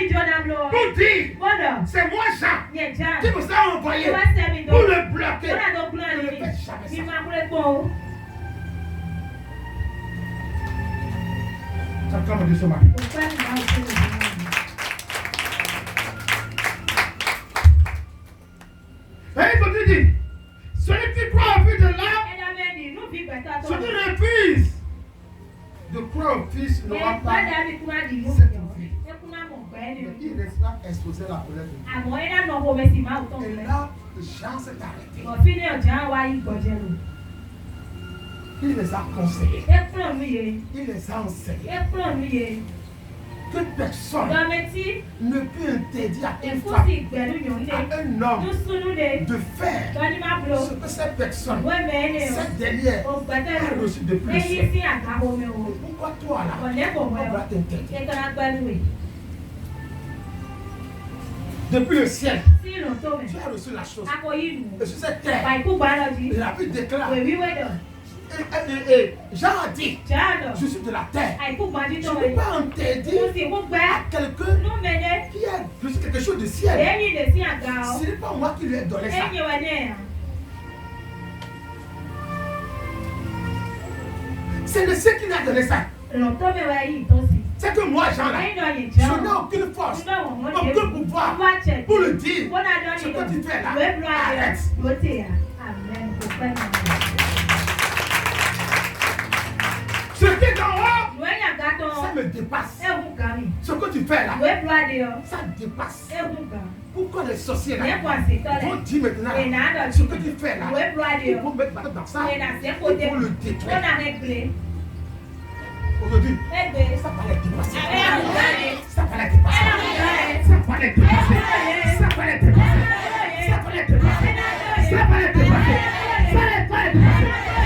pour dire, c'est moi Jean qui vous a envoyé pour le bloquer. Ne le faites jamais ça. J'acclame Dieu ce matin. Et il faut dire, celui qui croit au Fils de l'âme, celui qui refuse de croire au Fils n'aura pas cette vie. Il restera exposé à la colère de Dieu. Et là, Jean s'est arrêté. Il les a conseillés. Il les a enseignés. Que personne ne peut interdire à une femme, à un homme de faire ce que cette personne, cette dernière, a reçu de plus. Pourquoi toi là, on va t'interdire? Depuis le ciel, tu as reçu la chose. Et sur cette terre, la Bible déclare. Et Jean a dit, je suis de la terre. Je ne peux pas interdire à quelqu'un qui a reçu quelque chose de ciel. Ce n'est pas moi qui lui ai donné ça. C'est le ciel qui lui a donné ça. C'est que moi, Jean, là, je n'ai aucune force, aucun pouvoir pour le dire. Ce que tu fais là, arrête. Ce qui est en haut, ça me dépasse. Ce que tu fais là, ça me dépasse. Pourquoi les sorciers là vont dire maintenant ce que tu fais là, ils vont mettre dans ça, ils vont le détruire. Aujourd'hui, ça va les dépasser. Ça va les dépasser. Ça va les dépasser. Ça va les dépasser. Ça va les dépasser. Ça va les dépasser. Ça va les dépasser.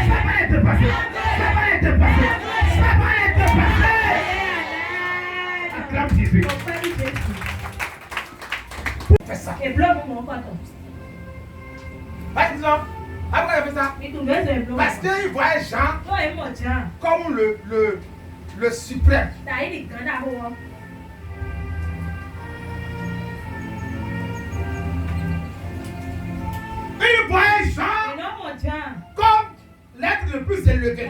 Ça va les dépasser. Ça va les dépasser. Ça va les dépasser. Acclame Jésus. Fais ça. Par exemple, après il fait ça. Parce qu'il voyait Jean comme le suprême. Il voyait Jean comme l'être le plus élevé.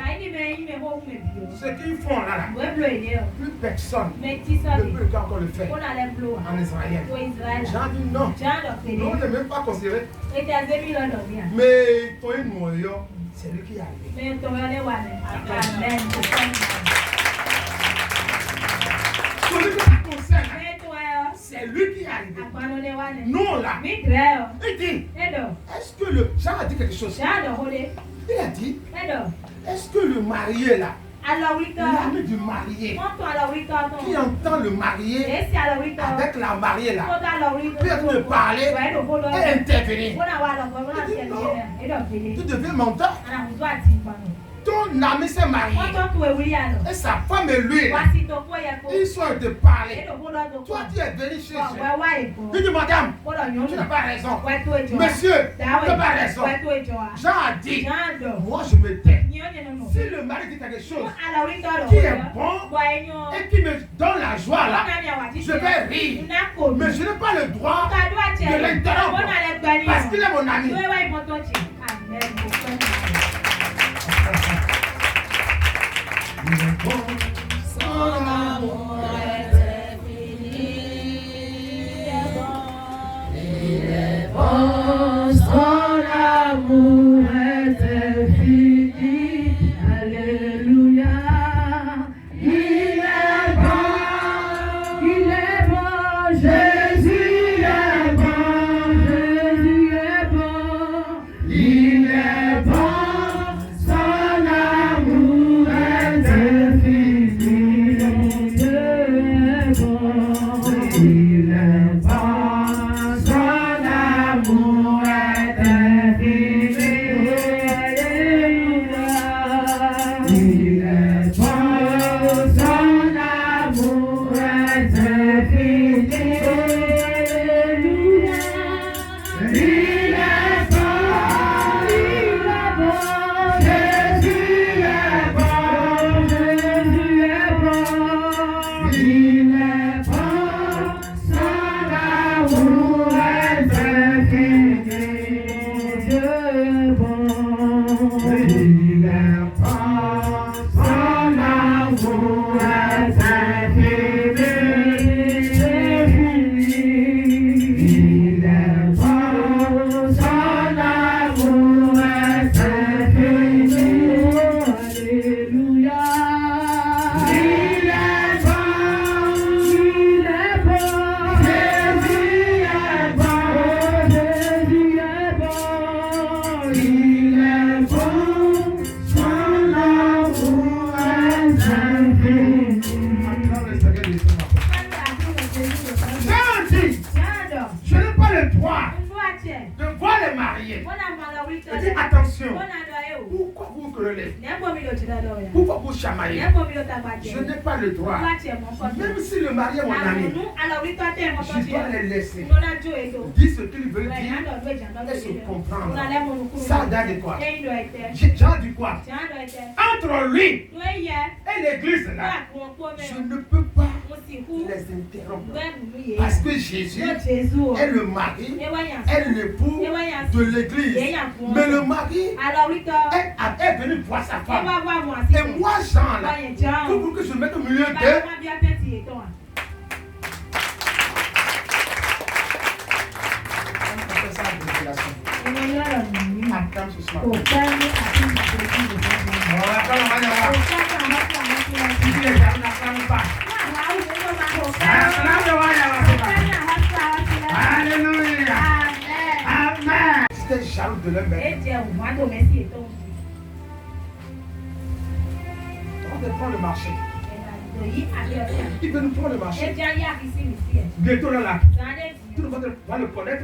Ce qu'ils font là, plus personne ne peut encore le faire en Israël. Jean dit non. Non, on ne même pas considéré. Mais toi, c'est lui qui est arrivé. C'est lui qui est arrivé. Non là. Il dit, est-ce que le Jean a dit quelque chose? Il a dit, est-ce que le marié là, l'ami du marié, qui entend le marié avec la mariée là, peut me parler et intervenir? Il dit non, tu deviens menteur. Ton ami s'est marié et sa femme et lui, ils sont de parler. Toi, tu es venu chez eux. Tu dis, madame, tu n'as pas raison. Monsieur, tu n'as pas raison. Jean a dit, moi je me tais. Si le mari dit quelque chose qui est bon et qui me donne la joie là, je vais rire. Mais je n'ai pas le droit de l'interrompre parce qu'il est mon ami. Son amour est fini. Il est bon, son amour est fini. Alléluia. Il est bon, Jésus est bon, Jésus est bon. Il est bon, son amour est infini. Dieu est bon, il est bon, son amour est infini. Alléluia. Il est bon, son amour est infini. Alléluia. Il est bon, Jésus est bon, Jésus est bon. Il est bon, marié. Il dit attention. Pourquoi vous querellez? Pourquoi vous chamaillez? Je n'ai pas le droit. Même si le mari est mon ami, je dois les laisser. Dis ce qu'il veut dire et se comprendre. Ça donne quoi? J'ai dit quoi? Entre lui et l'église là, je ne peux pas les interrompre. Parce que Jésus est le mari, est l'époux de l'église. Mais le mari est venu voir sa femme. Et moi, Jean, là, il faut que je mette au milieu d'eux. Attends ce soir. Alléluia. Amen. C'était jaloux de leur mère. On veut prendre le marché. Il veut nous prendre le marché. Bientôt là. Tout le monde va le connaître.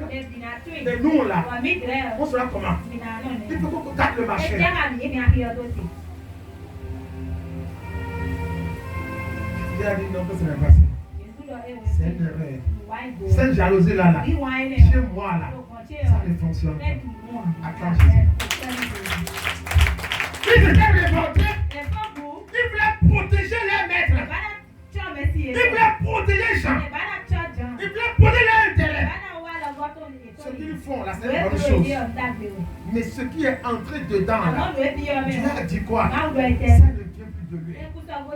Mais nous là, on sera comment? Il faut qu'on garde le marché. Il a dit non, que ce n'est pas ça. C'est une erreur. Cette jalousie là, chez moi là, ça ne fonctionne pas. Attends Jésus. Il s'était révolté. Il voulait protéger les maîtres. Il voulait protéger les gens. Il voulait protéger les intérêts. Ce qu'ils font là, c'est une bonne chose. Mais ce qui est entré dedans là, Dieu a dit quoi? Ça ne vient plus de lui.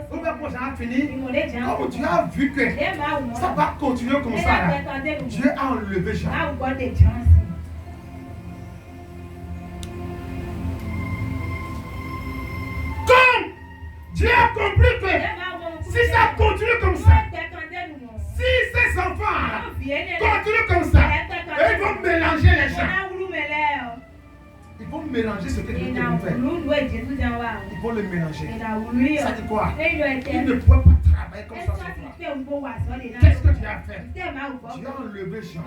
Quand j'ai fini, comme Dieu a vu que ça va continuer comme ça là, Dieu a enlevé Jean. Comme Dieu a compris que si ça continue comme ça, si ces enfants continuent comme ça, ils vont mélanger les gens. Ils vont mélanger ce que Dieu veut faire. Ils vont le mélanger. Ça dit quoi? Ils ne peuvent pas travailler comme ça. Qu'est-ce que tu as fait? Tu as enlevé Jean.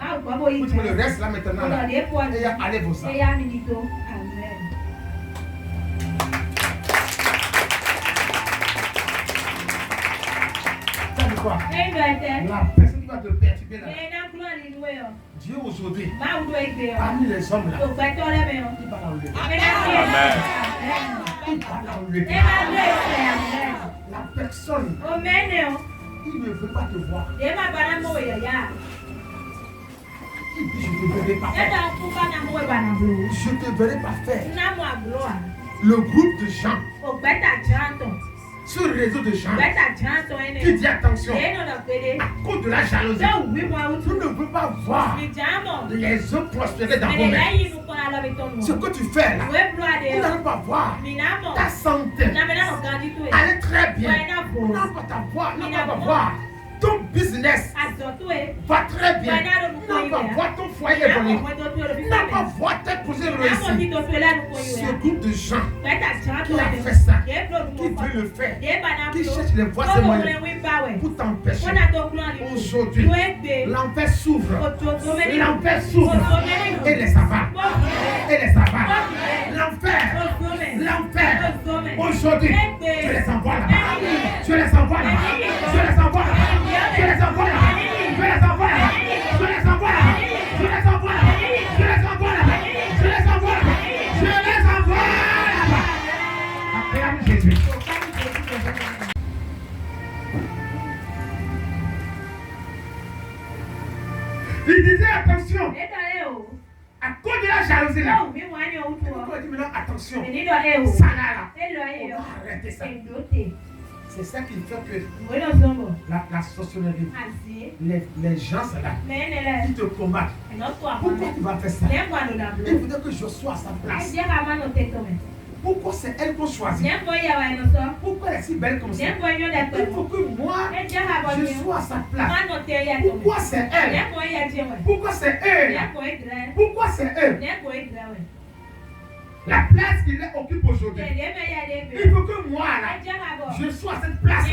Tu le reste là maintenant. Là. Et allez vous ça. Quoi? La personne qui va te perturber là. Dieu aujourd'hui, parmi les hommes là, il va l'enlever. Il va l'enlever. La personne, il ne veut pas te voir. Il dit je ne te verrai pas faire. Je ne te verrai pas faire. Le groupe de gens. Sur le réseau de gens qui dit attention, à cause de la jalousie, tu ne peux pas voir les autres prospérer dans vos mains. Ce que tu fais là, tu n'arrives pas voir ta santé aller très bien. Tu n'as pas voir ton business va très bien. Tu n'as pas voir ton foyer évoluer. Tu n'as pas voir tes projets réussir. Ce groupe de gens qui a fait ça, qui veut le faire, qui cherche les voies et moyens pour t'empêcher. Aujourd'hui, l'enfer s'ouvre. L'enfer s'ouvre. Et les avales. Et les avales. L'enfer. L'enfer. Aujourd'hui, je les envoie là-bas. Je les envoie là-bas. Je les envoie là-bas. Je les envoie là. Je les envoie là. Je les envoie là. Je les envoie là. Je les envoie là. Je les envoie là. Je les envoie là. Acclame Jésus. Il disait attention. À cause de la jalousie là. Pourquoi il dit maintenant attention. Ça là. On va arrêter ça. C'est ça qui fait que la sorcellerie, les gens là, qui te combattent. Pourquoi tu vas faire ça? Il voudrait que je sois à sa place. Pourquoi c'est elle qu'on choisit? Pourquoi elle est si belle comme ça? Il faut que moi, je sois à sa place. Pourquoi c'est elle? Pourquoi c'est eux? Pourquoi c'est eux? La place qu'il occupe aujourd'hui. Il faut que moi, là, je sois à cette place.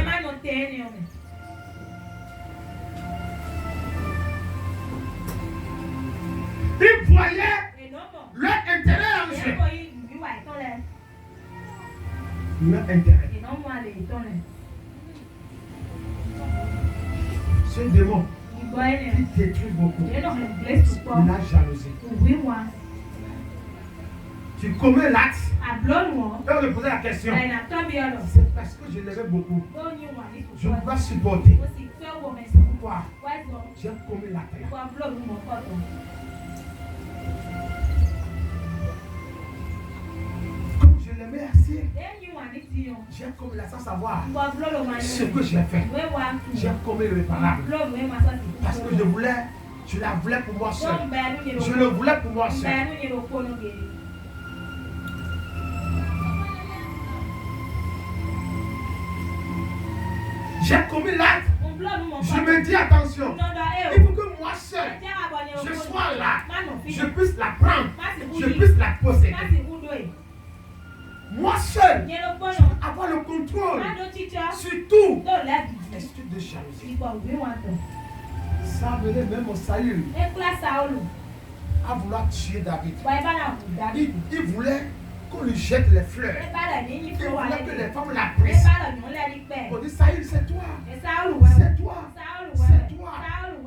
Il voyait leur leur intérêt. Ce démon qui détruit beaucoup, la jalousie. Tu commets l'acte. Je vais me poser la question. C'est parce que je l'aimais beaucoup. Je dois supporter. Pourquoi j'ai commis l'acte là? Comme je l'aimais assez, j'ai commis la sans savoir ce que j'ai fait. J'ai commis le réparable. Parce que je la voulais pour moi seul. Je le voulais pour moi seul. J'ai commis l'acte. Je me dis attention. Il faut que moi seul, je sois là. Je puisse la prendre. Je puisse la posséder. Moi seul, avoir le contrôle sur tout. Esprit de jalousie. Ça venait même au Saül à vouloir tuer David. Il voulait qu'on lui jette les fleurs. Il voulait que les femmes la pressent. On dit Saül, c'est toi. C'est toi. C'est toi.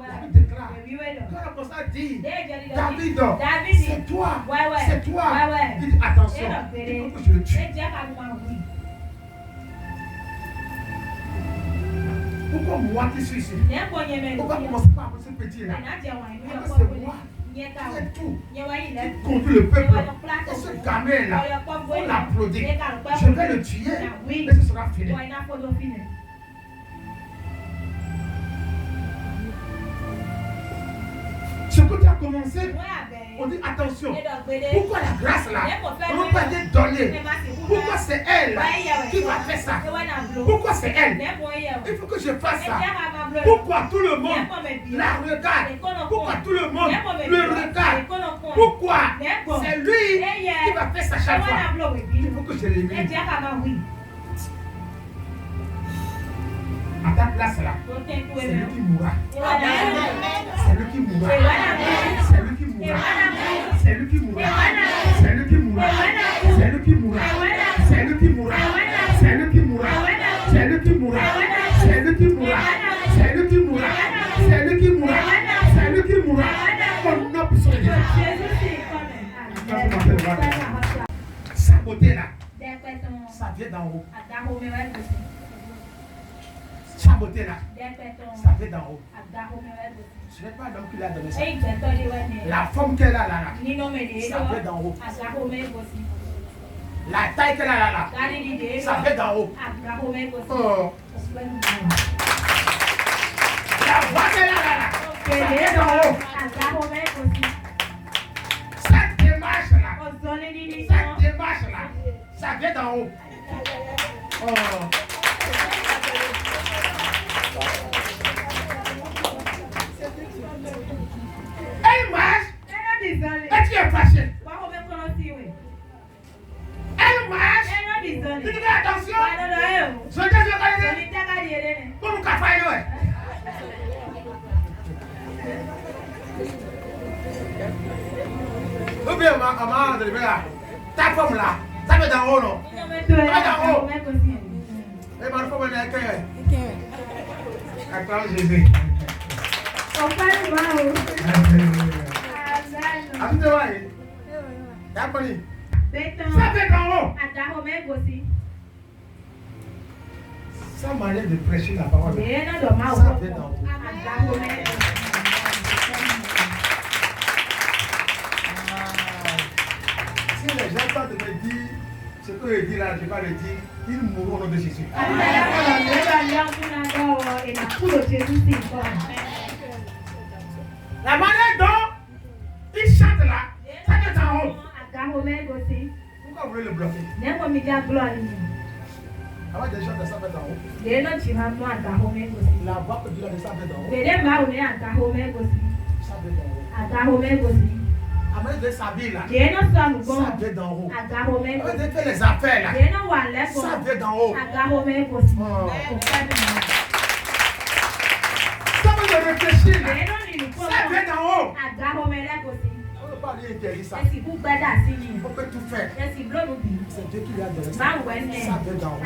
David déclare. Quand on ça dit, David, c'est toi. C'est toi. Il dit attention, il faut que je le tue. Pourquoi moi qui suis ici? On va commencer par ce petit là. Parce que c'est moi. C'est tout. Contre le peuple. Et ce gamin là, on l'applaudit. Je vais le tuer et ce sera fini. Ce que tu as commencé, on dit attention. Pourquoi la grâce là? On ne va pas te donner. Pourquoi c'est elle là qui va faire ça? Pourquoi c'est elle? Il faut que je fasse ça. Pourquoi tout le monde la regarde? Pourquoi tout le monde le regarde? Pourquoi c'est lui qui va faire ça chaque fois? Il faut que je l'élimine. À ta place là, c'est lui qui mourra. C'est lui qui mourra. C'est lui qui mourra. C'est lui qui mourra. C'est lui qui mourra. C'est lui qui mourra. C'est lui qui mourra. C'est lui qui mourra. C'est lui qui mourra. C'est lui qui mourra. C'est lui qui mourra. C'est lui qui mourra. C'est lui qui mourra. Mon nom pour son Dieu. Sa beauté là, ça vient d'en haut. Sa beauté là, ça vient d'en haut. Ce n'est pas l'homme qui l'a donné ça. La forme qu'elle a là, ça vient d'en haut. La taille qu'elle a là, ça vient d'en haut. Oh. La voix qu'elle a là, ça vient d'en haut. Cette démarche là, ça vient d'en haut. Oh. Elle marche et tu es fâché. Elle marche. Tu te fais attention. Je te dis pour nous faire. Ou bien maman de là, ta femme là, ça va d'en haut non? Ça va d'en haut. Et ma femme est à quel? Attends Jésus. Ça fait d'en haut. Ça m'arrête de prêcher la parole. Ça fait d'en haut. Si les gens parlent de me dire ce que je dis là, je vais le dire, ils mourront au nom de Jésus. La manière dont il chante là, ça fait d'en haut. Pourquoi vous voulez le bloquer? Avant de chanter, ça fait d'en haut. La voix que Dieu a dit, ça fait d'en haut. Ça fait d'en haut. Avant de s'habiller là, ça vient d'en haut. Avant de faire les affaires là, ça vient d'en haut. Ça veut de réfléchir là, ça vient d'en haut. pas lui interdire ça. On peut tout faire. C'est Dieu qui lui a donné ça. Ça vient d'en haut.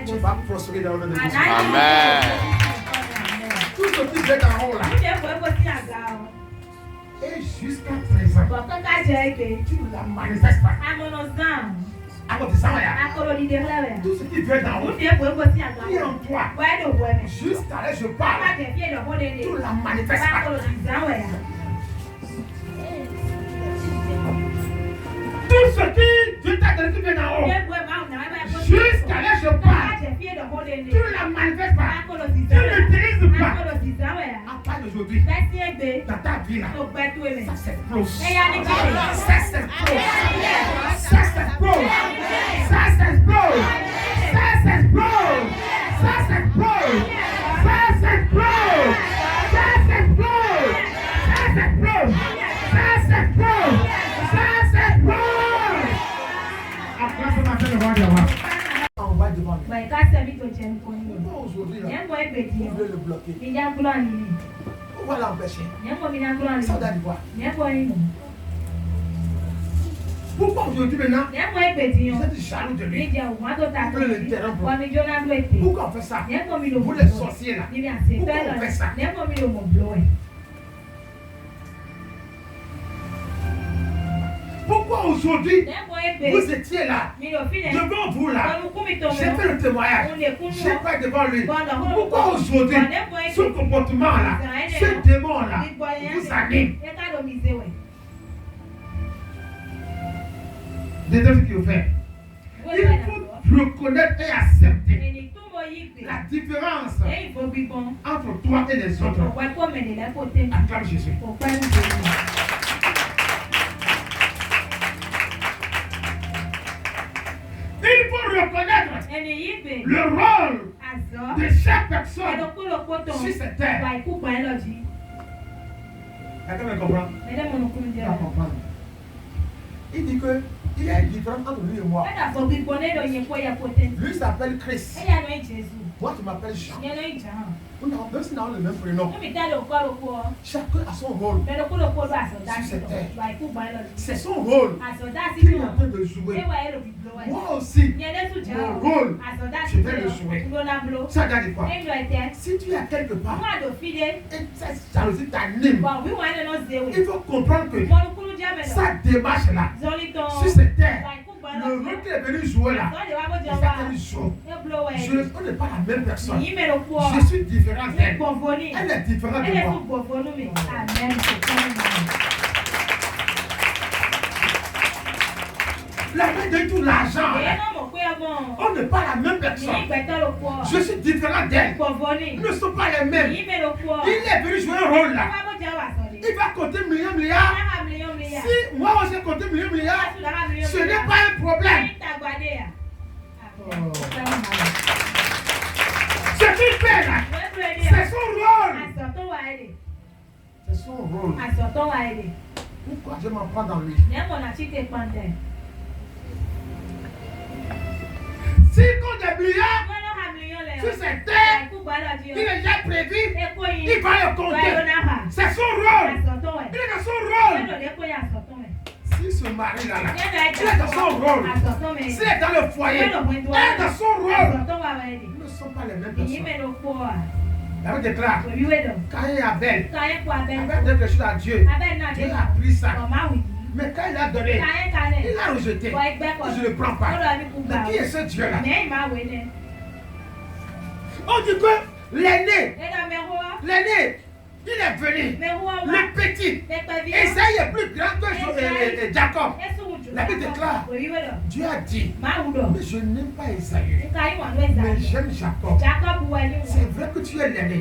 Tu vas prospérer dans le nom de Jésus. Amen. Tout ce qui vient d'en haut là. Et jusqu'à présent, tu ne la manifestes pas. Tout ce qui vient d'en haut, qui est en toi, jusqu'à là je parle, tu ne la manifestes pas. Tout ce qui Dieu t'a donné qui vient d'en haut, jusqu'à là je parle, tu ne la manifestes pas. Tu ne l'utilises pas. À part d'aujourd'hui, dans ta vie là, ça s'explose. Ça s'explose. Ça s'explose. Ça s'explose. Ça s'explose. Ça s'explose. Ça s'explose. Ça s'explose. Ça s'explose. Ça s'explose. Ça s'explose. Après ce matin, on va devant. On va devant. Pourquoi aujourd'hui là, on veut le bloquer? On va l'empêcher. Ça doit voir. Pourquoi aujourd'hui maintenant, vous êtes jaloux de lui? Vous voulez l'interrompre. Pourquoi on fait ça? Vous les sorciers là. Pourquoi on fait ça? Pourquoi aujourd'hui, vous étiez là, devant vous là, j'ai fait le témoignage, j'ai pas devant lui. Pourquoi aujourd'hui, ce comportement là, ce démon là, vous anime? Deuxième ce qu'il faut faire, il faut reconnaître et accepter la différence entre toi et les autres. Acclame Jésus. Il faut reconnaître le rôle de chaque personne sur cette terre. Quelqu'un me comprend? Il dit que il y a une différence entre lui et moi. Lui s'appelle Christ. Moi, tu m'appelles Jean. Même si nous avons le même prénom. Chacun a son rôle sur cette terre. C'est son rôle qu'il est en train de jouer. Moi aussi, mon rôle, je vais le jouer. Ça veut dire quoi? Si tu es quelque part et cette jalousie t'anime, il faut comprendre que sa démarche là, sur cette terre, le rôle qu'il est venu jouer là, il va te jouer. On n'est pas la même personne. Je suis différent d'elle. Elle est différente de moi. La main de tout l'argent. On n'est pas la même personne. Je suis différent d'elle. Nous ne sommes pas les mêmes. Il est venu jouer un rôle là. Il va compter milliards. Si moi aussi compter milliards, ce n'est pas un problème. Ce qu'il fait là, c'est son rôle. C'est son rôle. Pourquoi je m'en prends dans lui? Si compte des milliards sur cette terre, il est déjà prévu, il va le compter. C'est son rôle. Il est dans son rôle. Si ce mari là, il est dans son rôle. S'il est dans le foyer, il est dans son rôle. Nous ne sommes pas les mêmes personnes. La Bible déclare, Caïn et Abel, Abel donne quelque chose à Dieu. Dieu a pris ça. Mais quand il a donné, il a rejeté. Je ne le prends pas. Mais qui est ce Dieu-là? On dit que l'aîné, il est venu. Le petit, Esaïe est plus grand que Jacob. La Bible déclare, Dieu a dit, mais je n'aime pas Esaïe, mais j'aime Jacob. C'est vrai que tu es l'aîné.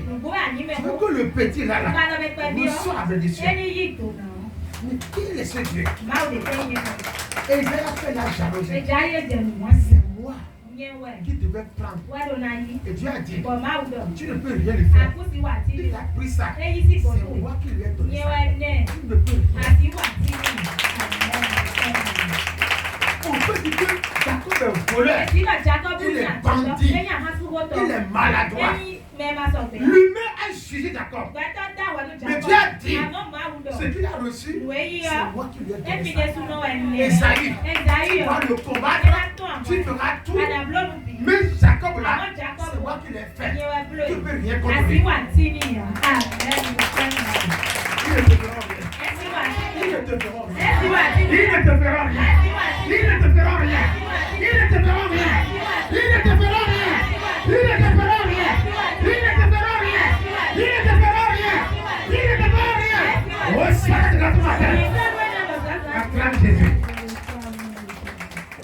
Tu veux que le petit là, reçoive la bénédiction. Mais qui est ce Dieu? Esaïe a fait la jalousie. C'est moi qui devais prendre. Et Dieu a dit, tu ne peux rien lui faire. Il a pris ça. C'est moi qui lui ai donné ça. Tu ne peux rien. On peut dire que Jacob est voleur. Il est bandit. Il est maladroit. L'humain a jugé Jacob. Mais Dieu a dit, ce qu'il a reçu, c'est moi qui lui ai donné ça. Esaïe va le combattre, tu feras tout. Mais Jacob là, c'est moi qui l'ai fait. Tu ne peux rien contre lui. Ils ne te feront rien. Ils ne te feront rien. Ils ne te feront rien. Ils ne te feront rien. Ils ne te feront rien. Ils ne te feront rien. Ils ne te feront rien. Ils ne te feront rien. Ils ne te feront rien. Oh, Seigneur, de ton matin. Acclame Jésus.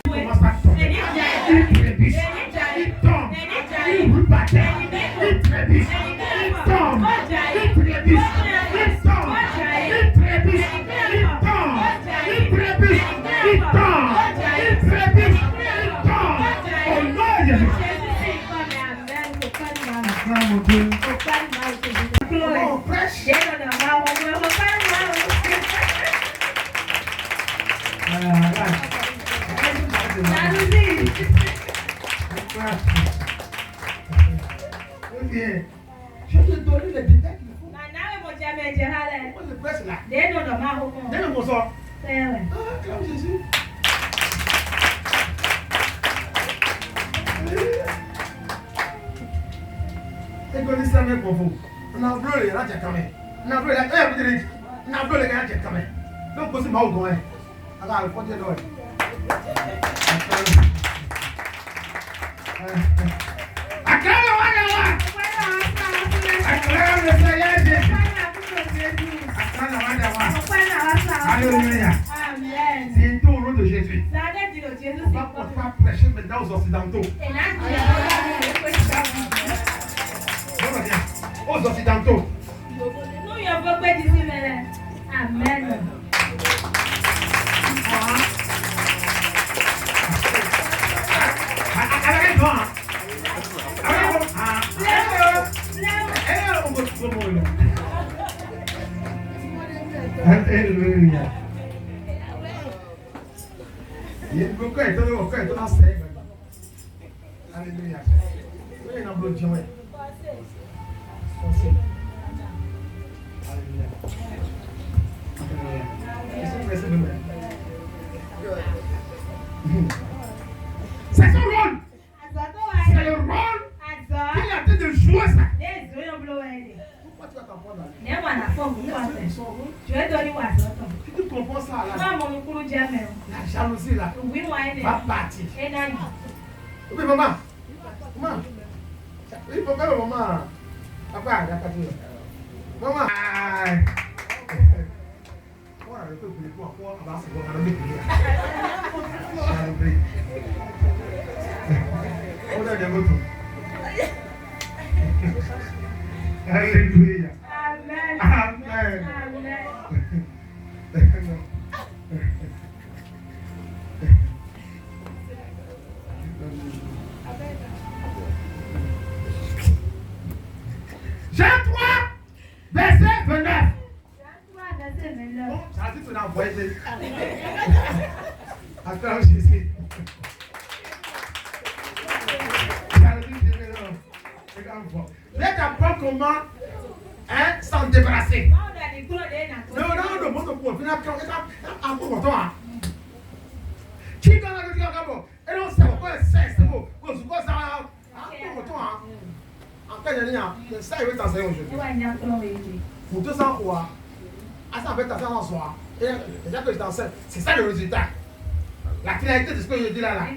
Commence à tomber. Il trébuche. Il tombe. Il roule par terre. Il trébuche. Il tombe. Il trébuche. Il tombe. Il trébuche. Il tombe. Il trébuche. Il tombe. Il trébuche. Il tombe. Oh non, Jésus. Acclame mon Dieu. On prêche. Je te donne les détails qu'il faut. Moi, je presse là. Donne mon sort. Acclame Jésus. Et quand il s'est mis pour vous, on a voulu les rater quand même. On a voulu les rater quand même. Donc, c'est ma ou alors, il faut dire l'autre. Acclame le Seigneur Jésus. Alléluia. C'est tout au nom de Jésus. On va pas prêcher maintenant aux Occidentaux. Aux Occidentaux. Amen. Alléluia. Il y a beaucoup de temps dans ce Alléluia. Oui, on a bloqué. Alléluia. C'est son rôle. C'est le rôle qu'il a été de jouer ça. Pourquoi tu vas t'en prendre là? Tu comprends ça là? La jalousie là va partir. Oui, maman. Maman. Oui, maman. Papa, il a pas dit. Maman. Voilà, le peuple est pour avancer. On a des motos. Alléluia. Amen. Amen. Jean 3, verset 29. Ça a dit que tu l'as envoyé. Acclame Jésus. Let apprendre comment s'en débarrasser. Non, non, non, non, qui dans la vie et non, c'est pourquoi c'est beau. Pourquoi ça en fait, il y a ça, il va t'enseigner aujourd'hui. Pour 200 fois, à ça, en fait, t'as fait en soi. Et déjà que je t'enseigne, c'est ça le résultat. La finalité de ce que je dis là.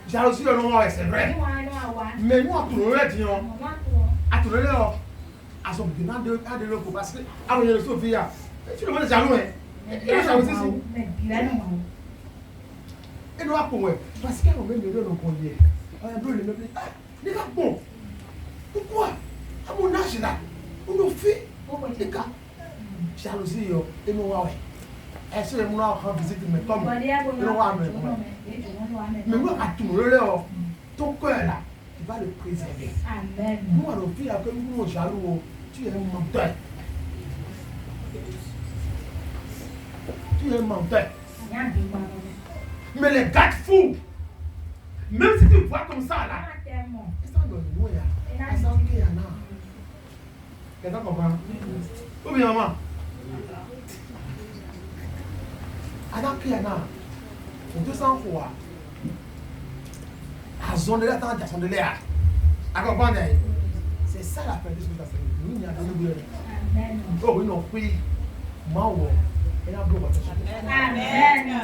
J'ai reçu le nom, c'est vrai. Mais nous, à tout le monde, à tout le monde, à son petit de l'eau, parce que, à mon Sophie, tu le vois jaloux, hein. Il est jaloux ici. Et nous, à pour parce qu'à mon même le nom qu'on y est. Les gars, bon, pourquoi? À mon âge là, on nous fait. Les gars, jalousie, et nous, ouais. Est-ce que nous avons visité mes tombes? Mais nous, à tout le monde, ton cœur là, tu vas le préserver. Amen. Nous, à nos filles, que nous, jaloux, tu es un menteur. Tu es un menteur. Mais les gars fous, même si tu vois comme ça là, ils sont dans le noyau. Ils sont qu'il y en a. Quelqu'un comprend? Ou bien maman? Anakiana. 200 fois. À zone de l'attente, à zone de l'air. C'est ça la fin de ce que tu as fait. Nous, il y a des gens. Oh, oui, non, oui. Moi, et la gloire. Amen.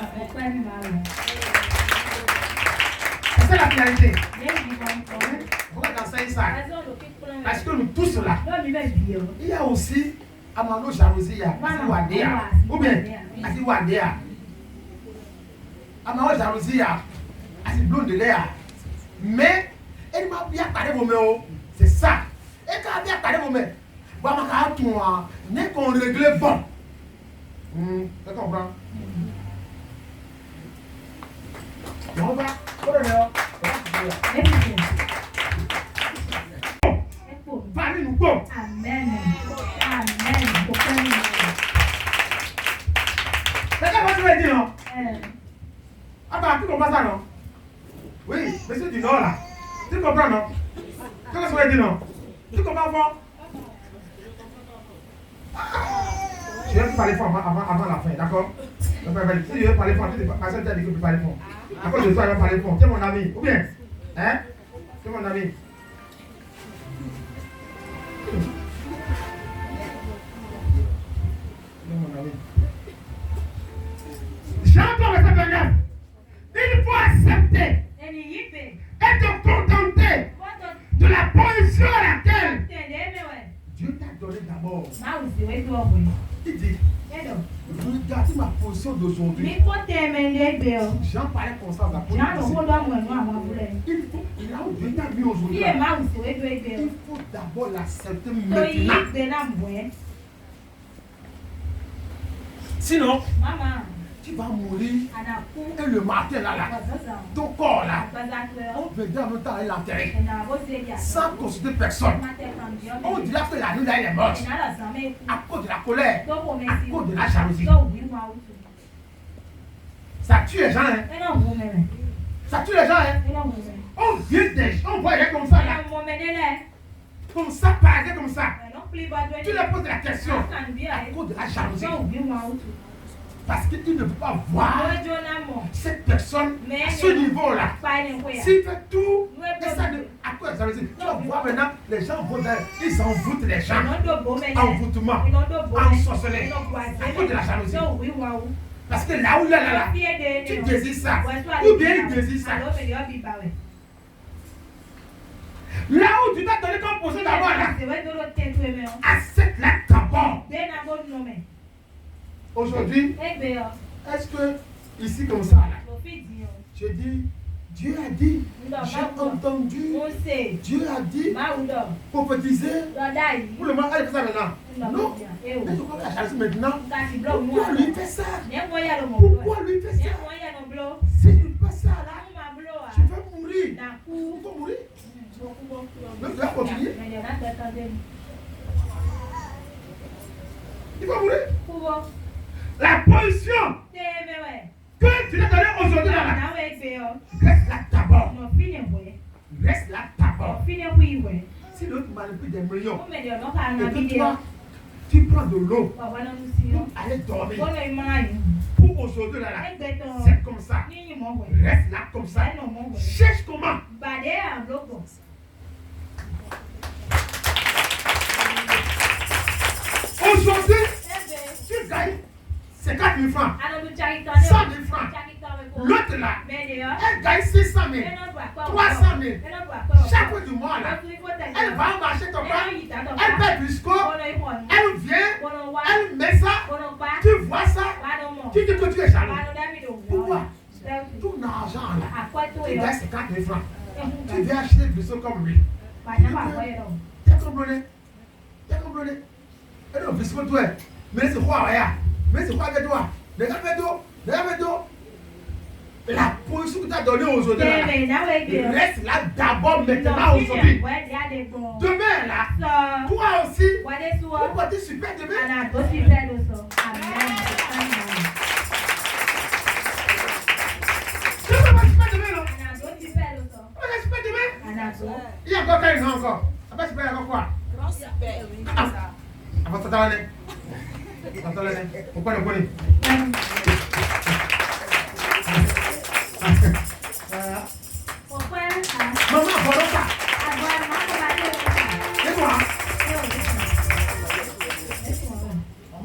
C'est ça la finalité. Pourquoi t'enseignes ça? Parce que nous tous là, il y a aussi Amano jalousie, ou bien Ati Wadea. Amano jalousie, Ati blonde de l'air. Mais elle m'a bien parlé vos mains, c'est ça. Et quand elle a bien parlé vos mains, bon, ma carte, n'est qu'on règle bon. Tu comprends? On va, parlez-nous bon. Amen. Amen. C'est quoi tu veux dire, non? Attends, tu comprends ça, non? Oui, monsieur du Nord, là. Tu comprends, non? Qu'est-ce que tu veux dire, non? Tu comprends, bon? Je vais te parler fort avant la fin, d'accord? Si je veux parler fort, tu dis, personne t'a dit que tu peux parler fort. À cause de toi, je vais parler fort. Tu es mon ami, ou bien? Hein? Tu es mon ami. J'entends le Seigneur. Il faut accepter et te contenter de la position à laquelle Dieu t'a donné d'abord. Il dit, regardez ma position d'aujourd'hui. J'en parlais comme ça dans la position. Il a où Dieu t'a mis aujourd'hui. Il faut d'abord l'accepter maintenant. Sinon, tu vas mourir et le matin là, ton corps là, on viendra en même temps l'enterrer sans consulter personne. On dira que la nuit là, il est morte à cause de la colère, à cause de la jalousie. Ça tue les gens, hein? Ça tue les gens, hein? On vient on voit comme ça là. Comme ça, pareil comme ça. Tu leur poses la question à cause de la jalousie. Parce qu'il ne peut pas voir cette personne à ce niveau-là. S'il fait tout, et ça à cause de la jalousie. Tu vas voir maintenant, les gens vont ils envoûtent les gens. Envoûtement, ensorcelé, à cause de la jalousie. Parce que là où il est là, tu désires ça. Ou bien il désire ça. Là où tu t'as donné comme position d'abord là, accepte-la d'abord. Aujourd'hui, est-ce que ici comme ça là, je dis, Dieu a dit, j'ai entendu, Dieu a dit, prophétiser, pour le moment, elle fait ça maintenant. Non, mais je crois que la jalousie maintenant, pourquoi lui fait ça? Pourquoi lui fait ça? Si je ne fais pas ça là, je vais mourir. Il faut mourir. Mais tu vas continuer. Il faut mourir. La position que tu l'as donnée aujourd'hui là, reste là d'abord. Reste là d'abord. Si l'autre manipule des millions, et que toi, tu prends de l'eau pour aller dormir. Pour aujourd'hui là, c'est comme ça. Reste là comme ça. Cherche comment. Aujourd'hui, tu gagnes 50 000 francs, 100 000 francs. L'autre là, elle gagne 600 000, 300 000. Chaque fois du mois là, elle va marcher ton pain, elle fait du score, elle vient, elle met ça, tu vois ça, tu dis que tu es jaloux. Pourquoi? Tout l'argent là, tu gagnes 50 000 francs. Tu viens acheter du score comme lui. Tu as compris? Tu as compris? Et non, c'est toi. Mais c'est quoi, regarde? Mais c'est quoi avec toi? Regarde toi. La position que tu as donnée aujourd'hui, reste là d'abord, maintenant, aujourd'hui. Demain, là, toi aussi, pourquoi tu es super demain? Tu ne peux pas super demain, non? Tu ne peux pas super demain? Il y a encore quelqu'un encore. Tu ne peux pas super encore quoi? Apa tata lene? Tata lene. Bukan.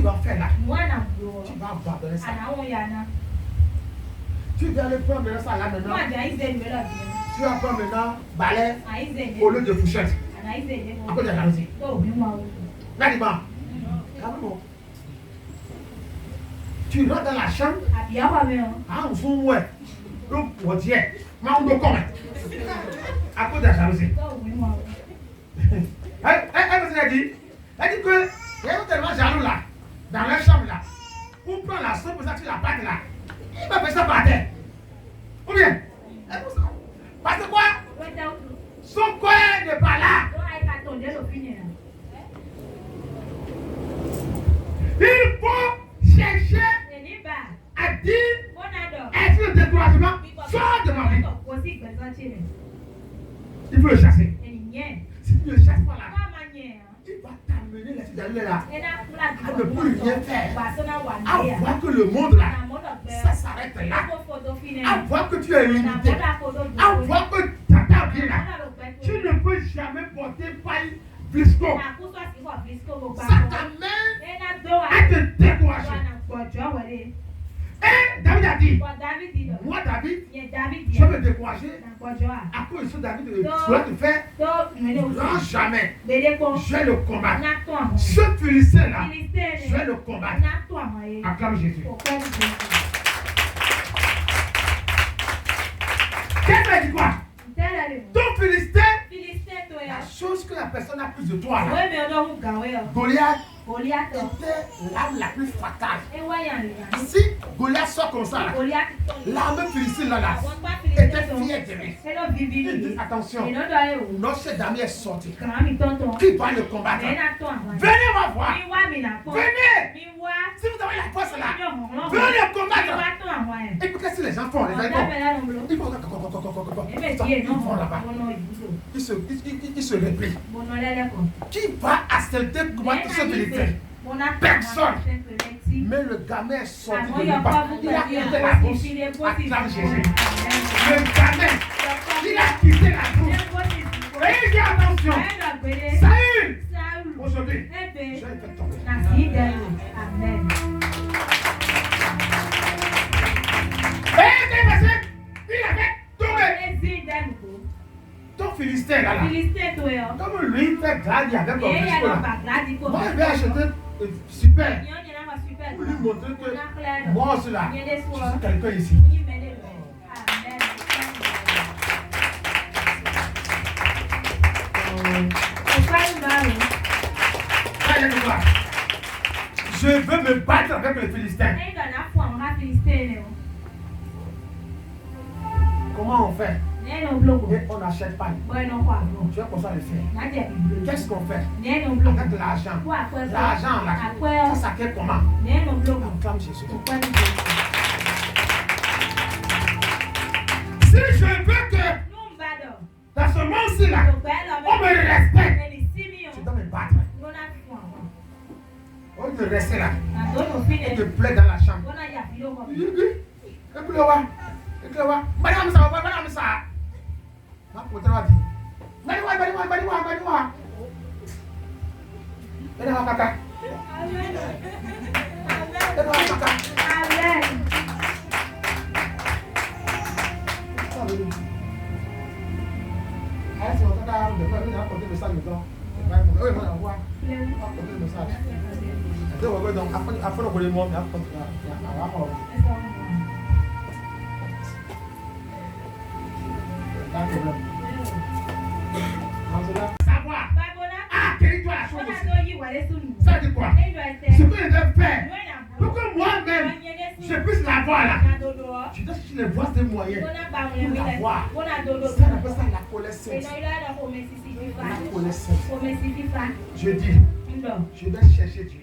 qu'il va faire là? Mwana Tu mdogo. vas abandonner ça. Anaoyana. Tu dois aller prendre maintenant ça là maintenant. Mwana ize mbela bien. Tu vas prendre maintenant balai Aize. au lieu de fourchette. Anaize. À cause de la jalousie. To bimwa. Là, dis-moi. Calme-moi. Tu rentres dans la chambre. Abia kwa meo. Ah, on s'en ouais. Donc, on dit, mais on doit comment? À cause de la jalousie. To bimwa. Elle dit que il y a tellement jaloux là, dans la chambre là. On prend la soupe, ça sur la pâte là. Il va faire ça par terre. Ou bien? Parce que quoi? Son corps n'est pas là. Il faut chercher à dire est-ce le découragement sort de ma vie. Il faut le chasser. Si tu ne le chasses pas là, il va t'amener les filles là à ne plus rien faire. À voir que le monde là, ça s'arrête là. À voir que tu es limité. À voir que ta vie là, tu ne peux jamais porter paille blisco. Ça t'amène à te décourager. Et David a dit, moi David, je vais me décourager à cause de David, je dois te faire grand jamais. Je vais le combattre. Ce Philistin là, je vais le combattre. Acclame Jésus. Qu'est-ce qu'elle dit quoi? Ton Philistin, la chose que la personne a plus de toi là, Goliath était l'arme la plus fatale. Si Goliath sort comme ça, l'armée philistine là, était fière de lui. Il dit attention, notre dame est sorti. Qui va le combattre? Venez me voir. Venez. Si vous avez la force là, venez le combattre. Et qu'est-ce que les gens font? Ils vont là-bas. Ils se réplient. Qui va accepter combattre ce militaire? Personne. Mais le gamin est sorti de nulle part. Il a quitté la bouche. Acclame Jésus. Le gamin, il a quitté la bouche. Et il dit attention. Saül. Aujourd'hui, je vais faire tomber. Amen. Il a fait tomber. Ton Philistin là, comme lui fait gladier avec le biscuit là, moi je vais acheter super pour lui montrer que moi aussi là, je suis quelqu'un ici. Je veux me battre avec les Philistins. Comment on fait? Et on n'achète pas. Tu vas comme ça le faire. Qu'est-ce qu'on fait? Avec l'argent. L'argent là, ça s'acquiert comment? Acclame Jésus. Si je veux que dans ce monde-ci là, on me respecte, je dois me battre. On te rester là. Et te plaît dans la chambre. Madame ça. Ma potra dit. Baliwa. Baliwa kaka. Amen. Est-ce qu'on t'a de faire apporter le message dedans? Oui, on envoie. Apporter le message. Donc après le volet monde, savoir. Ah, quelle est toi la chose aussi? Ça dit quoi? Ce que je vais faire pour que moi-même je puisse l'avoir là. Je dois chercher les voies des moyens pour l'avoir. Ça on appelle ça la colère sainte. La colère sainte. Je dis, je vais chercher Dieu.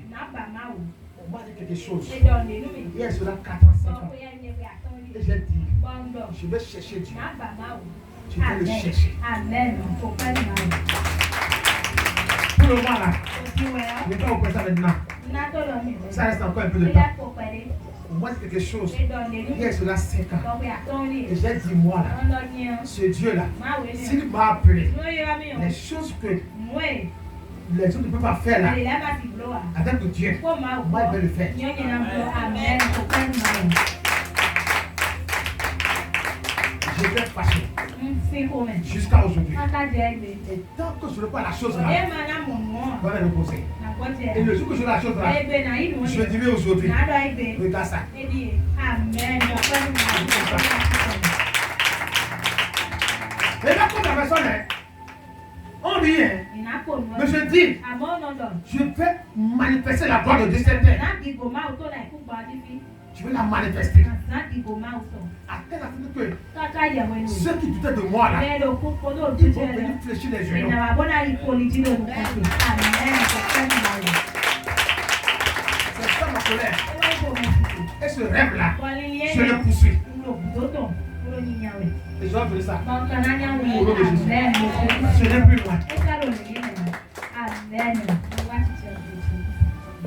On m'a dit quelque chose. Il y a cela 4 ans, 5 ans. Et j'ai dit, je vais chercher Dieu. Je vais le chercher. Amen. Pour le moment là, je ne vais pas vous présenter maintenant. Ça reste encore un peu de temps. On m'a dit quelque chose. Il y a cela 5 ans. Et j'ai dit, moi là, ce Dieu là, s'il m'a appelé, les choses que les choses ne peuvent pas faire là. Attends que Dieu, moi il peut le faire. Amen. J'étais fâché jusqu'à aujourd'hui. Et tant que je ne vois pas la chose là, je vais le poser. Et le jour que je vois la chose là, je dirai aujourd'hui. Regarde ça. Amen. Et là, comme la personne est, on dit, mais je dis, je vais manifester la gloire de Dieu cette terre. Je vais la manifester. À telle afin que ceux qui doutaient de moi là, ils vont venir fléchir les genoux. C'est ça ma colère. Et ce rêve là, je le poursuis. Et je vais faire ça. Au nom de Jésus. Je n'ai plus loin.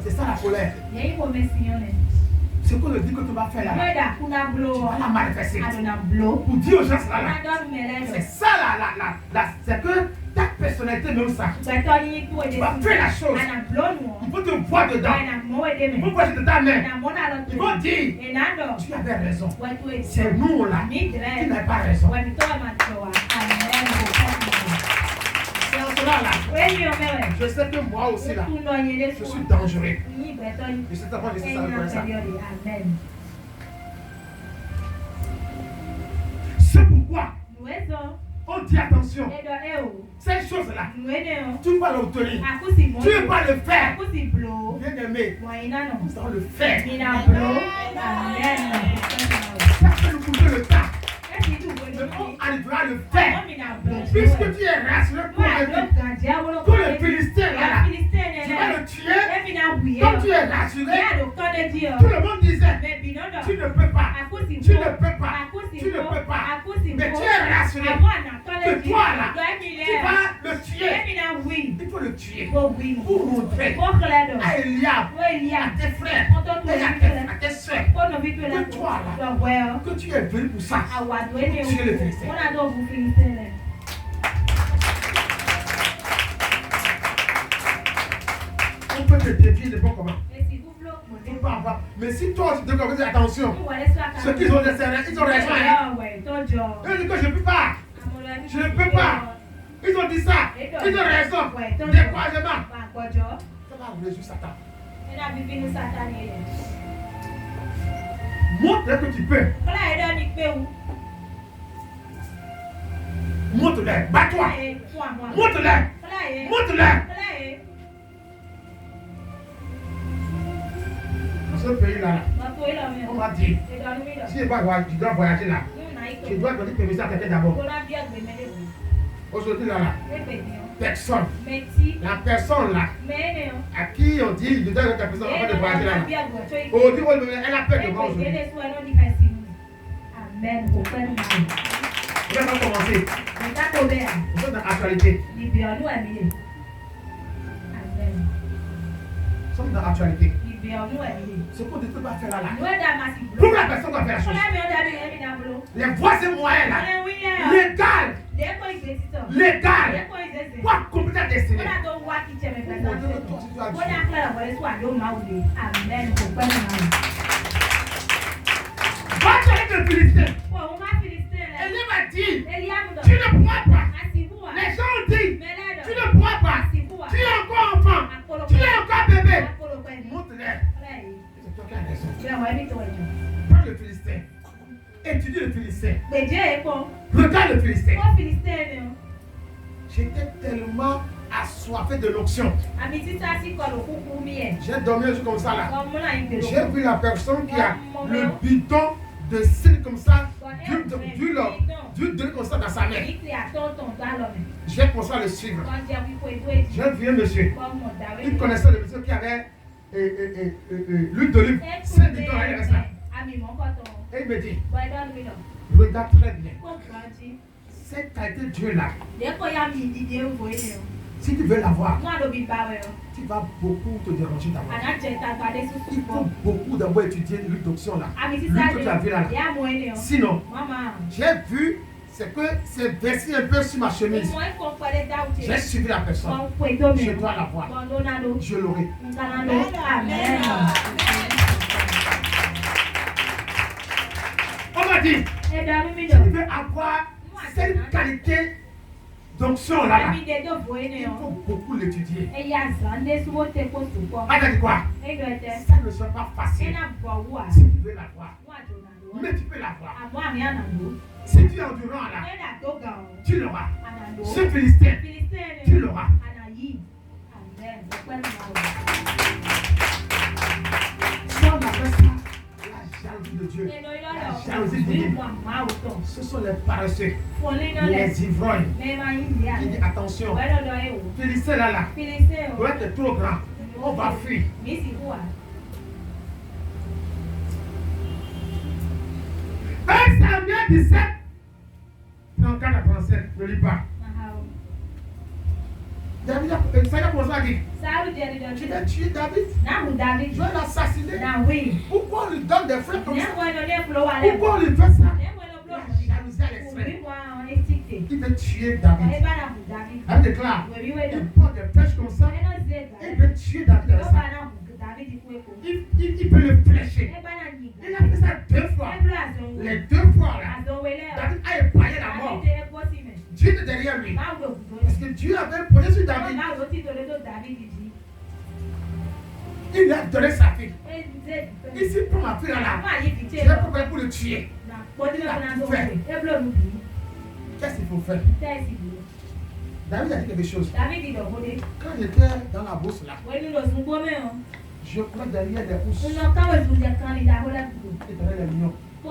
C'est ça la colère. Ce qu'on dit que tu vas faire là, tu vas la manifester. Pour dire aux gens là, c'est ça là, c'est que ta personnalité même ça. Tu vas faire la chose. Il faut te voir dedans. Il faut voir de ta main. Il faut dire, tu avais raison. C'est nous là qui n'avons pas raison. C'est en cela là. Je sais que moi aussi là, je suis dangereux. Et c'est avant de laisser ça comme ça. C'est pourquoi on dit attention. Ces choses-là, tu vas l'obtenir. Tu ne vas pas le faire. Bien aimé, nous allons le faire. Ça peut nous coûter le temps. Mais on arrivera à le faire. Puisque tu es rassuré pour le Philistin là, tu vas le tuer. Comme tu es rassuré, tout le monde disait, tu ne peux pas, tu ne peux pas, tu ne peux pas. Mais tu es rassuré que toi là, tu vas le tuer. Il faut le tuer pour montrer à Eliab, à tes frères et à tes soeurs que toi là, que tu es venu pour ça, pour tuer le Philistin. On peut te défier de bon comment. Mais si toi tu te dis attention, ceux qui ont des cernes, ils ont raison. Ils disent que je ne peux pas. Je ne peux pas. Ils ont dit ça. Ils ont raison. Découragement. Ça va résoudre Satan. Montre-le que tu peux. Montre-le. Bats-toi. Montre-le. Montre-le. Dans ce pays-là, on m'a dit, si tu dois voyager là, tu dois donner permission à quelqu'un d'abord. Aujourd'hui là, personne, la personne là, à qui on dit, je dois donner ta personne avant de voyager là. Aujourd'hui, elle a peur de moi aujourd'hui. Amen. On va commencer. On est dans l'actualité. Nous sommes dans l'actualité. Ce qu'on ne peut pas faire là. Pour la personne doit faire la chose. Les voies et moyens là. Légal. Quoi complètement destiné. Va avec le Philistin. Elle m'a dit, tu ne pourras pas. Les gens ont dit, tu ne pourras pas. Tu es encore enfant. Tu es encore bébé. Montre-les. C'est toi qui as raison. Prends le Philistin. Étudie le Philistin. Regarde le Philistin. J'étais tellement assoiffé de l'onction. J'ai dormi un jour comme ça là. J'ai vu la personne qui a le bidon de cils comme ça, d'huile comme ça dans sa main. J'ai commencé à le suivre. J'ai vu un monsieur. Il connaissait le monsieur qui avait l'huile d'olive. 5 bidons là, il avait ça. Et il me dit, regarde très bien. Cette qualité d'Dieu là, si tu veux l'avoir, tu vas beaucoup te déranger d'abord. Il faut beaucoup d'abord étudier l'huile d'onction là. L'huile que tu as vu là. Sinon, j'ai vu c'est que c'est versé un peu sur ma chemise. J'ai suivi la personne. Je dois la voir. Je l'aurai. Amen. On m'a dit, tu veux avoir cette qualité d'onction là. Il faut beaucoup l'étudier. Ah, t'as dit quoi? Ça ne sera pas facile. Si tu veux la voir. Mais tu peux la voir. Si tu es endurant là, tu l'auras. Ce Philistin, tu l'auras. Ça, on appelle ça la jalousie de Dieu. La jalousie divine. Ce sont les paresseux, les ivrognes. Qui dit attention, Philistin là, doit être trop grand. On va fuir. 1 Samuel 17, 34 à 37, ne lis pas. David a commencé à dire, tu vas tuer David, je vais l'assassiner. Pourquoi on lui donne des fleurs comme ça? Pourquoi on lui fait ça? La jalousie à l'extrême. Il veut tuer David. Elle déclare, il prend des flèches comme ça, il veut tuer David avec ça. Il peut le flécher. Il a fait ça 2 fois. Les 2 fois là, David a épargné la mort. Dieu était derrière lui. Parce que Dieu avait posé sur David. Il a donné sa fille. Ici, prends ma fille là. Je vais préparer pour le tuer. Il a tout fait. Qu'est-ce qu'il faut faire? David a dit quelque chose. Quand j'étais dans la bourse là, je crois derrière des pousses. Et derrière les lions. Si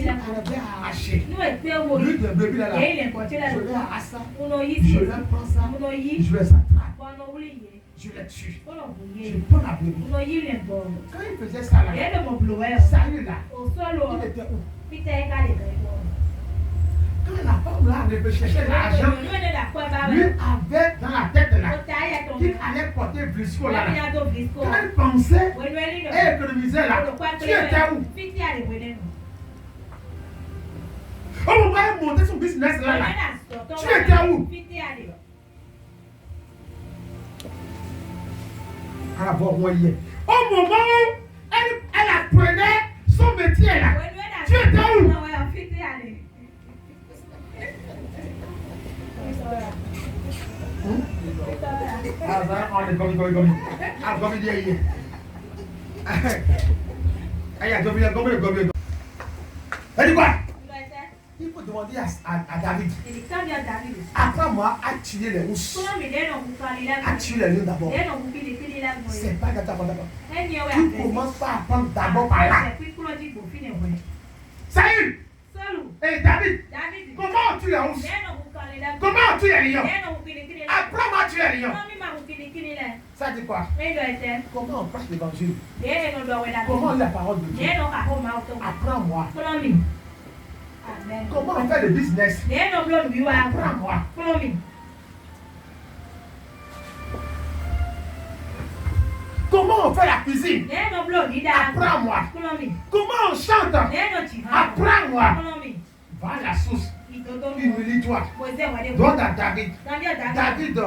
elle avait arraché l'huile de brebis là, je vais arracher ça, je vais prendre ça, je vais s'attraper, je les tue, je prends la brebis. Quand il faisait ça là, Saül là, il était où? Quand la femme là avait cherché l'argent, lui avait dans la tête là qu'il allait porter Briscoe là. Quand il pensait et économisait là, tu étais où? Au moment où elle montait son business là, tu étais où? À voir où elle est. Au moment où elle apprenait son métier là, tu étais où? Il faut demander à David. Apprends-moi à tuer les ours. À tuer les lions d'abord. C'est pas d'abord. Tu commences par apprendre d'abord par là. Saül! Et David! Comment on tue les ours? Comment on tue les lions? Apprends-moi à tuer les lions. Ça dit quoi? Comment on prêche l'évangile? Comment on lit la parole de Dieu? Apprends-moi. Comment on fait le business? Apprends-moi. Comment on fait la cuisine? Apprends-moi. Comment on chante? Apprends-moi. Va à la source. Humilie-toi. Donne à David. David,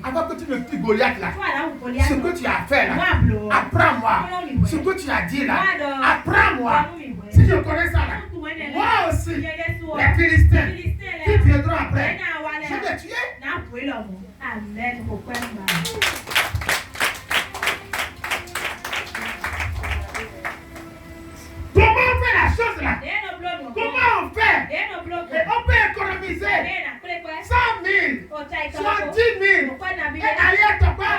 avant que tu ne tues Goliath là, ce que tu as fait là, apprends-moi. Ce que tu as dit là, apprends-moi. Si je connais ça là, moi aussi, les Philistins qui viendront après, je vais les tuer. Amen. Comment on fait la chose là? Comment on fait? Et on peut économiser 100 000, 70 000 et aller à Topa.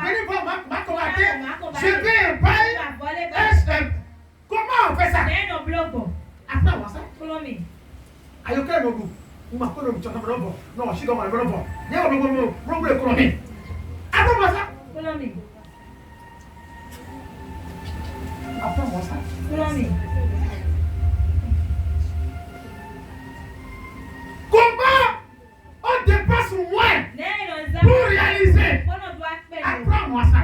Venez voir ma commandée. Je vais un bail. Comment on fait ça? Apprends-moi ça. Ayoka Nobu. Apprends-moi ça. Apprends-moi ça. Comment on dépasse moins pour réaliser? Apprends-moi ça.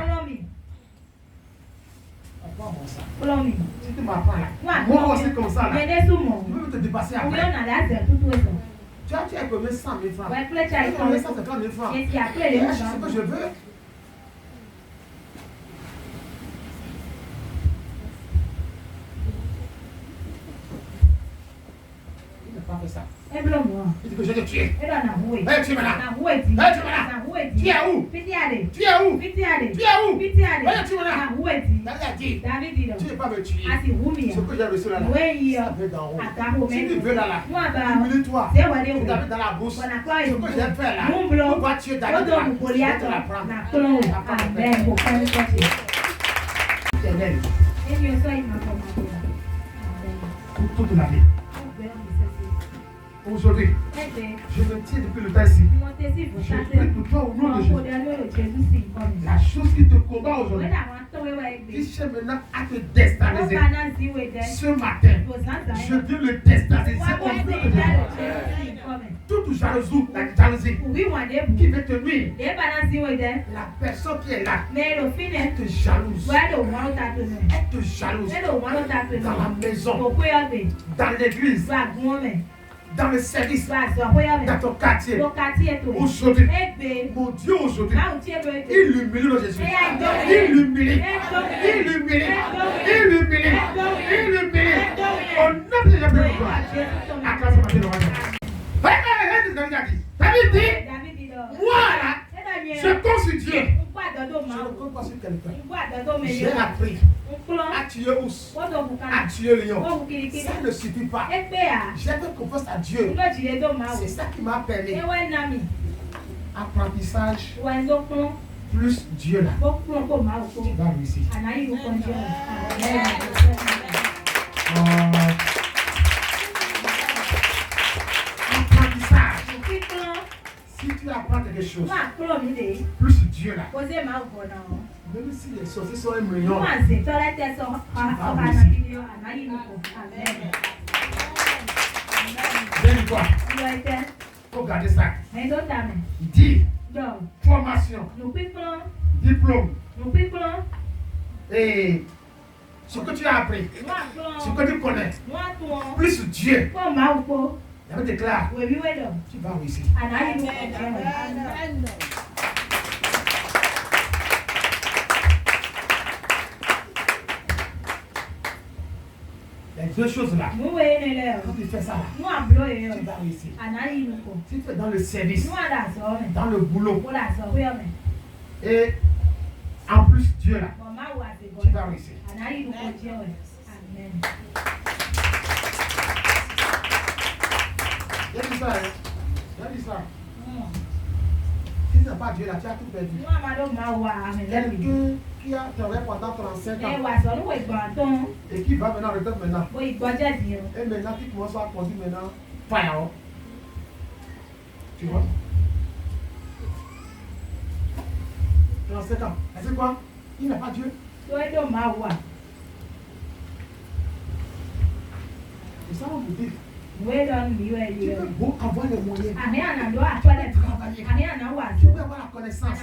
Apprends-moi ça. Si tu m'apprends là, moi aussi comme ça là, je vais te dépasser après. Tu as combien 100 000 francs? Ouais, plus tu as 150 000 francs. Et puis après, C'est ce que je veux. Il n'a pas fait ça. Il dit que je vais te tuer. Tu es là. Tu es là. Tu es là. Tu es où? Tu es où? Tu es où? Tu es là. David dit, tu ne peux pas me tuer. Ce que j'ai reçu là, ça vient d'en haut. Si tu veux là, humilie-toi. Tu t'habites dans la bourse. Ce que j'ai fait là, on va tuer David là. Je vais te la prendre. Pour toute la vie. Aujourd'hui, je me tiens depuis le temps ici. Je prie pour toi au nom de Jésus. La chose qui te combat aujourd'hui, qui cherche maintenant à te déstabiliser, ce matin, je viens le déstabiliser au nom de Jésus. Toute jalousie qui veut te nuire, la personne qui est là, elle te jalouse. Elle te jalouse dans la maison, dans l'église, dans le service, dans ton quartier. Aujourd'hui, mon Dieu, aujourd'hui, il l'humilie dans Jésus. Il l'humilie. Il l'humilie. Il l'humilie. Il l'humilie. On n'a déjà plus de toi. Acclame ce matin le roi. David dit, moi là, je compte sur Dieu. Je ne compte pas sur quelqu'un. J'ai appris à tuer ours, à tuer lion. Ça ne suffit pas. J'ai fait confiance à Dieu. C'est ça qui m'a permis. Apprentissage plus Dieu là. Tu vas réussir. Apprentissage. Si tu apprends quelque chose, plus Dieu là. Même si les sorciers sont un million, tu vas réussir. Bien quoi? Faut garder ça. Il dit formation, diplôme, et ce que tu as appris, ce que tu connais, plus Dieu. Je me déclare, tu vas réussir. Il y a deux choses là. Quand tu fais ça là, tu vas réussir. Si tu es dans le service, dans le boulot, et en plus Dieu là, tu vas réussir. Il y a dit ça, hein? Il y a dit ça. Si tu n'as pas Dieu là, tu as tout perdu. Quelqu'un qui a travaillé pendant 35 ans et qui va maintenant en retraite maintenant. Et maintenant qui commence à conduire maintenant, fire. Tu vois? 35 ans. C'est quoi? Il n'a pas Dieu. Et ça, on vous dit. Tu peux beau avoir les moyens. Tu peux avoir la connaissance.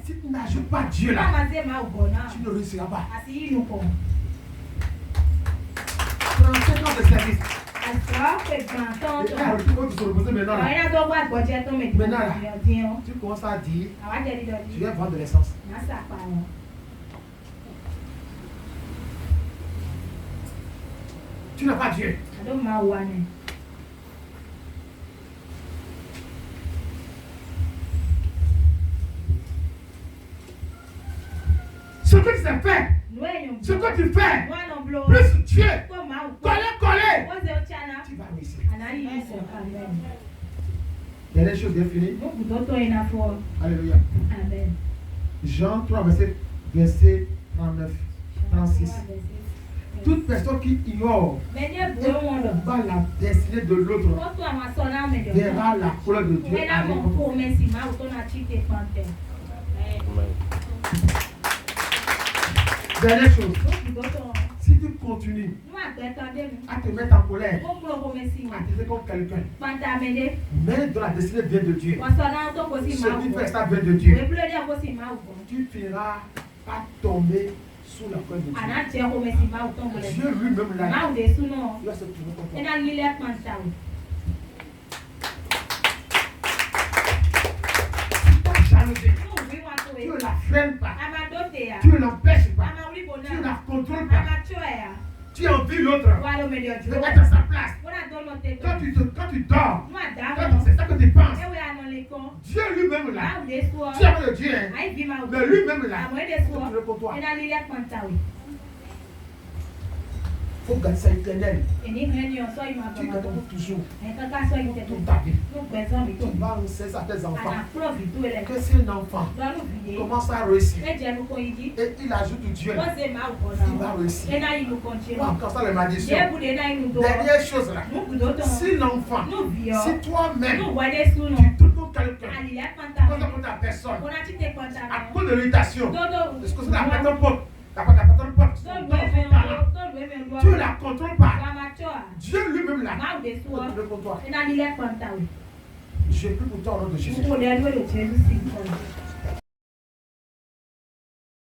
Si tu n'ajoutes pas Dieu là, tu ne réussiras pas. 35 ans de service. Maintenant là, tu commences à dire, tu viens vendre de l'essence. Tu n'as pas Dieu. Ce que tu sais faire, ce que tu fais, plus Dieu, coller, tu vas réussir. Dernière chose bien finie. Alléluia. Jean 3, verset 39, 36. Toute personne qui ignore pas la destinée de l'autre verra la colère de Dieu. Dernière chose, si tu continues à te mettre en colère, à te dire comme quelqu'un, mais dont la destinée vient de Dieu, ce qui fait ça vient de Dieu, tu finiras par tomber sous la colère de Dieu. Dieu lui-même là, il va se trouver contre toi. freines pas. Tu ne l'empêches pas. Tu ne la contrôles pas. Tu envies l'autre de mettre à sa place. Quand tu dors, c'est ça que tu penses. Dieu lui-même là, tu as le Dieu, mais lui-même là, c'est pour toi. Il faut garder ça éternel. Tu gardes toujours toute ta vie. Tu vas enseigner à tes enfants que si un enfant commence à réussir et il ajoute Dieu, il va réussir. Comme ça, le malédiction. Dernière chose là, si l'enfant, si toi-même, tu touches contre quelqu'un, contre ta personne, à cause de l'irritation, parce que c'est la personne porte. Tu ne la contrôles pas. Dieu lui-même là. Pour toi. Je prie pour toi au nom de Jésus.